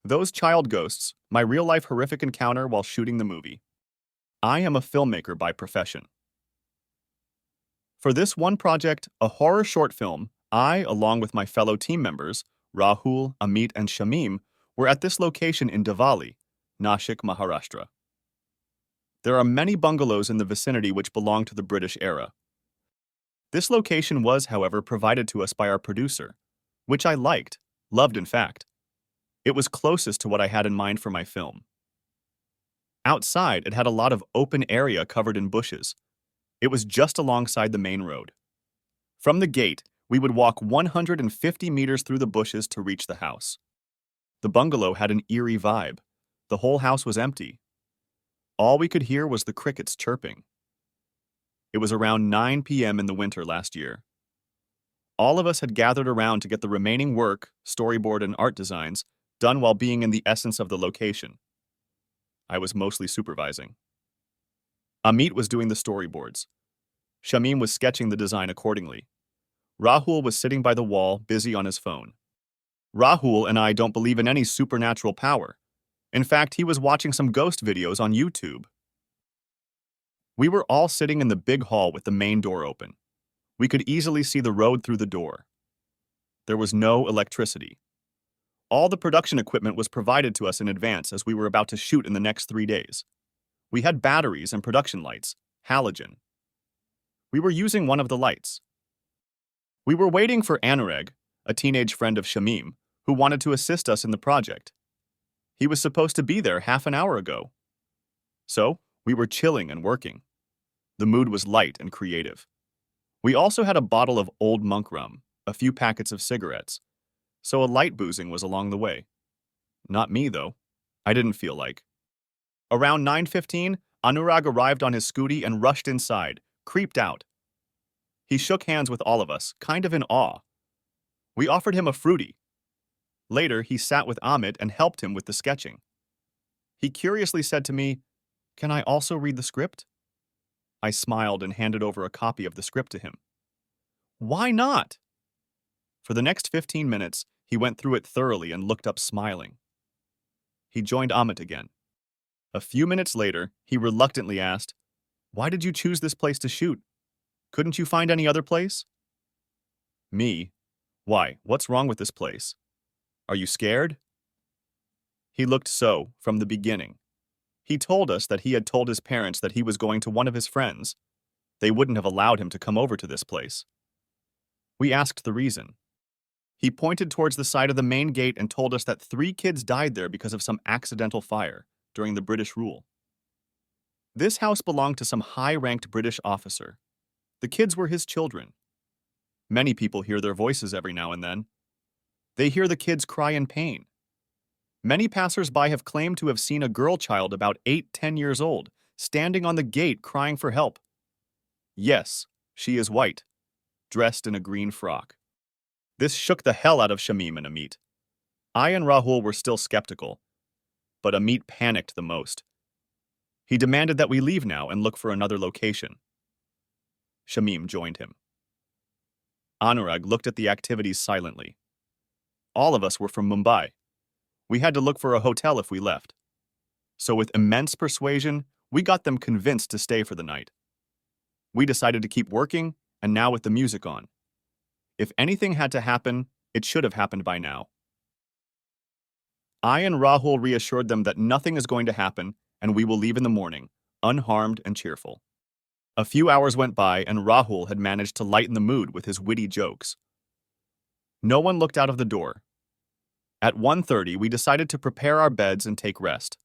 Those child ghosts, my real-life horrific encounter while shooting the movie. I am a filmmaker by profession. For this one project, a horror short film, I, along with my fellow team members, Rahul, Amit, and Shamim, were at this location in Diwali, Nashik, Maharashtra. There are many bungalows in the vicinity which belong to the British era. This location was, however, provided to us by our producer, which I loved in fact. It was closest to what I had in mind for my film. Outside, it had a lot of open area covered in bushes. It was just alongside the main road. From the gate, we would walk 150 meters through the bushes to reach the house. The bungalow had an eerie vibe. The whole house was empty. All we could hear was the crickets chirping. It was around 9 p.m. in the winter last year. All of us had gathered around to get the remaining work, storyboard and art designs, done while being in the essence of the location. I was mostly supervising. Amit was doing the storyboards. Shamim was sketching the design accordingly. Rahul was sitting by the wall, busy on his phone. Rahul and I don't believe in any supernatural power. In fact, he was watching some ghost videos on YouTube. We were all sitting in the big hall with the main door open. We could easily see the road through the door. There was no electricity. All the production equipment was provided to us in advance as we were about to shoot in the next 3 days. We had batteries and production lights, halogen. We were using one of the lights. We were waiting for Anurag, a teenage friend of Shamim, who wanted to assist us in the project. He was supposed to be there half an hour ago. So, we were chilling and working. The mood was light and creative. We also had a bottle of old monk rum, a few packets of cigarettes, so a light boozing was along the way. Not me, though. I didn't feel like. Around 9:15, Anurag arrived on his scooty and rushed inside, creeped out. He shook hands with all of us, kind of in awe. We offered him a fruity. Later, he sat with Amit and helped him with the sketching. He curiously said to me, "Can I also read the script?" I smiled and handed over a copy of the script to him. "Why not?" For the next 15 minutes, he went through it thoroughly and looked up smiling. He joined Amit again. A few minutes later, he reluctantly asked, "Why did you choose this place to shoot? Couldn't you find any other place?" Me? Why, what's wrong with this place? Are you scared? He looked so, from the beginning. He told us that he had told his parents that he was going to one of his friends. They wouldn't have allowed him to come over to this place. We asked the reason. He pointed towards the side of the main gate and told us that 3 kids died there because of some accidental fire during the British rule. This house belonged to some high-ranked British officer. The kids were his children. Many people hear their voices every now and then. They hear the kids cry in pain. Many passers-by have claimed to have seen a girl child about 8-10 years old, standing on the gate crying for help. Yes, she is white, dressed in a green frock. This shook the hell out of Shamim and Amit. I and Rahul were still skeptical, but Amit panicked the most. He demanded that we leave now and look for another location. Shamim joined him. Anurag looked at the activities silently. All of us were from Mumbai. We had to look for a hotel if we left. So with immense persuasion, we got them convinced to stay for the night. We decided to keep working, and now with the music on. If anything had to happen, it should have happened by now. I and Rahul reassured them that nothing is going to happen, and we will leave in the morning, unharmed and cheerful. A few hours went by, and Rahul had managed to lighten the mood with his witty jokes. No one looked out of the door. At 1:30, we decided to prepare our beds and take rest.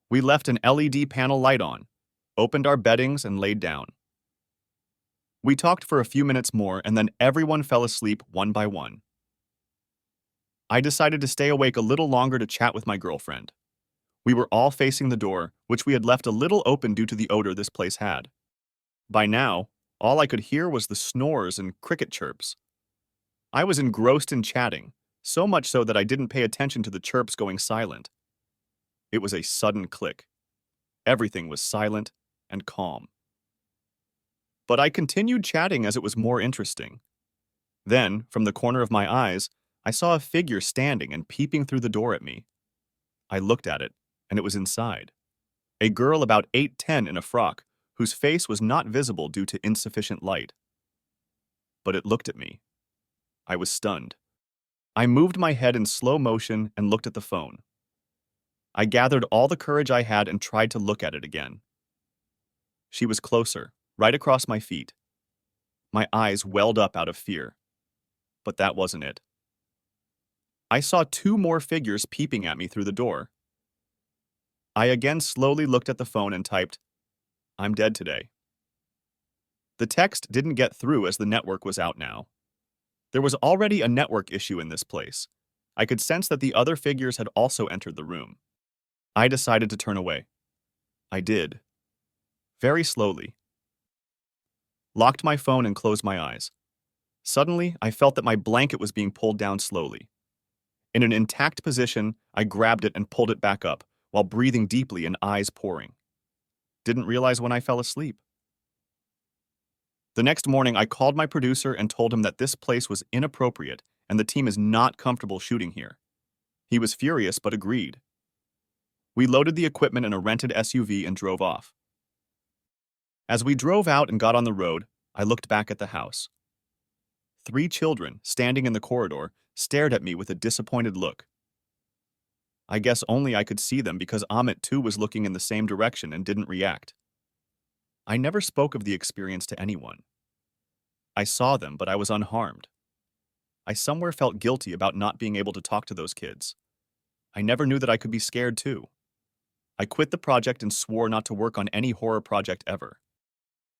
We left an LED panel light on, opened our beddings, and laid down. We talked for a few minutes more, and then everyone fell asleep one by one. I decided to stay awake a little longer to chat with my girlfriend. We were all facing the door, which we had left a little open due to the odor this place had. By now, all I could hear was the snores and cricket chirps. I was engrossed in chatting, so much so that I didn't pay attention to the chirps going silent. It was a sudden click. Everything was silent and calm. But I continued chatting as it was more interesting. Then, from the corner of my eyes, I saw a figure standing and peeping through the door at me. I looked at it, and it was inside. A girl about 8'10" in a frock, whose face was not visible due to insufficient light. But it looked at me. I was stunned. I moved my head in slow motion and looked at the phone. I gathered all the courage I had and tried to look at it again. She was closer, right across my feet. My eyes welled up out of fear. But that wasn't it. I saw two more figures peeping at me through the door. I again slowly looked at the phone and typed, "I'm dead today." The text didn't get through as the network was out now. There was already a network issue in this place. I could sense that the other figures had also entered the room. I decided to turn away. I did. Very slowly. Locked my phone and closed my eyes. Suddenly, I felt that my blanket was being pulled down slowly. In an intact position, I grabbed it and pulled it back up, while breathing deeply and eyes pouring. Didn't realize when I fell asleep. The next morning, I called my producer and told him that this place was inappropriate and the team is not comfortable shooting here. He was furious but agreed. We loaded the equipment in a rented SUV and drove off. As we drove out and got on the road, I looked back at the house. 3 children, standing in the corridor, stared at me with a disappointed look. I guess only I could see them because Amit too was looking in the same direction and didn't react. I never spoke of the experience to anyone. I saw them, but I was unharmed. I somewhere felt guilty about not being able to talk to those kids. I never knew that I could be scared too. I quit the project and swore not to work on any horror project ever.